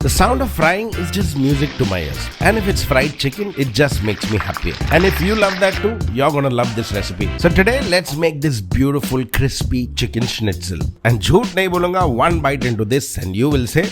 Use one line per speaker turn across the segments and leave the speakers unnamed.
The sound of frying is just music to my ears. And if it's fried chicken, it just makes me happier. And if you love that too, you're gonna love this recipe. So today, let's make this beautiful crispy chicken schnitzel. And jhoot nahi bolunga, one bite into this and you will say,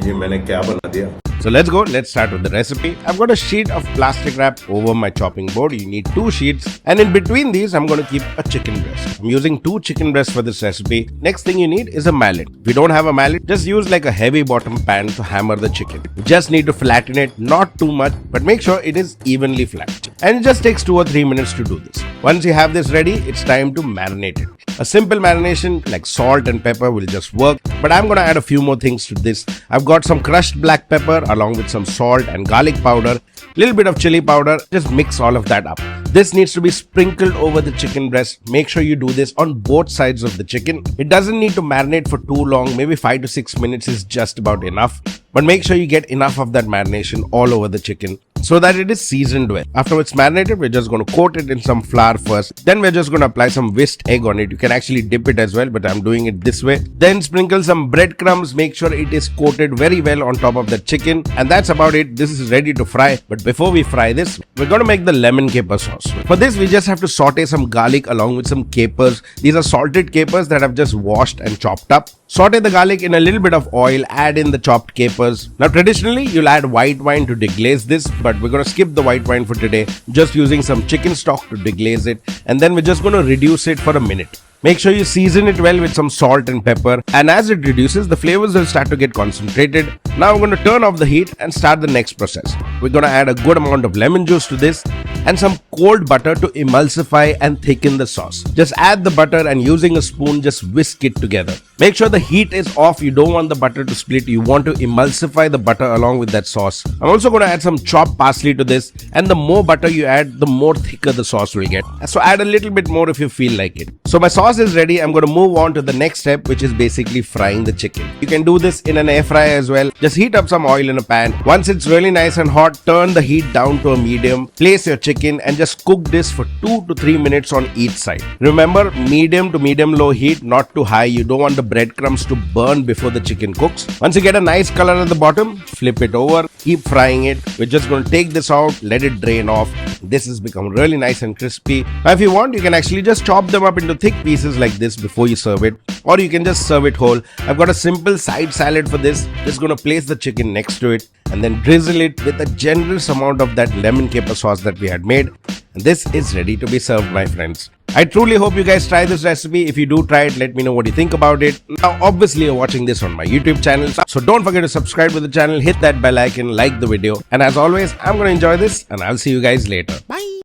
ये मैंने क्या बना दिया?
So let's go. Let's start with the recipe. I've got a sheet of plastic wrap over my chopping board. You need 2 sheets. And in between these, I'm going to keep a chicken breast. I'm using 2 chicken breasts for this recipe. Next thing you need is a mallet. If you don't have a mallet, just use like a heavy bottom pan to hammer the chicken. You just need to flatten it, not too much, but make sure it is evenly flat. And it just takes 2 or 3 minutes to do this. Once you have this ready, it's time to marinate it. A simple marination like salt and pepper will just work, but I'm going to add a few more things to this. I've got some crushed black pepper along with some salt and garlic powder, little bit of chili powder. Just mix all of that up. This needs to be sprinkled over the chicken breast. Make sure you do this on both sides of the chicken. It doesn't need to marinate for too long. Maybe 5 to 6 minutes is just about enough. But make sure you get enough of that marination all over the chicken so that it is seasoned well. After it's marinated, we're just going to coat it in some flour first. Then we're just going to apply some whisked egg on it. You can actually dip it as well, but I'm doing it this way. Then sprinkle some breadcrumbs. Make sure it is coated very well on top of the chicken. And that's about it. This is ready to fry. But before we fry this, we're going to make the lemon caper sauce. For this, we just have to saute some garlic along with some capers. These are salted capers that I've just washed and chopped up. Saute the garlic in a little bit of oil, add in the chopped capers. Now traditionally, you'll add white wine to deglaze this, but we're going to skip the white wine for today, just using some chicken stock to deglaze it, and then we're just going to reduce it for a minute. Make sure you season it well with some salt and pepper, and as it reduces, the flavors will start to get concentrated. Now we're going to turn off the heat and start the next process. We're going to add a good amount of lemon juice to this and some cold butter to emulsify and thicken the sauce. Just add the butter and using a spoon, just whisk it together. Make sure the heat is off. You don't want the butter to split. You want to emulsify the butter along with that sauce. I'm also going to add some chopped parsley to this, and the more butter you add, the more thicker the sauce will get. So add a little bit more if you feel like it. So my sauce is ready. I'm going to move on to the next step, which is basically frying the chicken. You can do this in an air fryer as well. Just heat up some oil in a pan. Once it's really nice and hot, turn the heat down to a medium. Place your chicken and just cook this for 2 to 3 minutes on each side. Remember, medium to medium low heat, not too high. You don't want the breadcrumbs to burn before the chicken cooks. Once you get a nice color at the bottom, flip it over. Keep frying it. We're just going to take this out, let it drain off. This has become really nice and crispy. Now if you want, you can actually just chop them up into thick pieces like this before you serve it, or you can just serve it whole. I've got a simple side salad for this. Just going to place the chicken next to it and then drizzle it with a generous amount of that lemon caper sauce that we had made. And this is ready to be served, my friends. I truly hope you guys try this recipe. If you do try it, let me know what you think about it. Now, obviously, you're watching this on my YouTube channel, so don't forget to subscribe to the channel, hit that bell icon, like the video. And as always, I'm going to enjoy this and I'll see you guys later. Bye.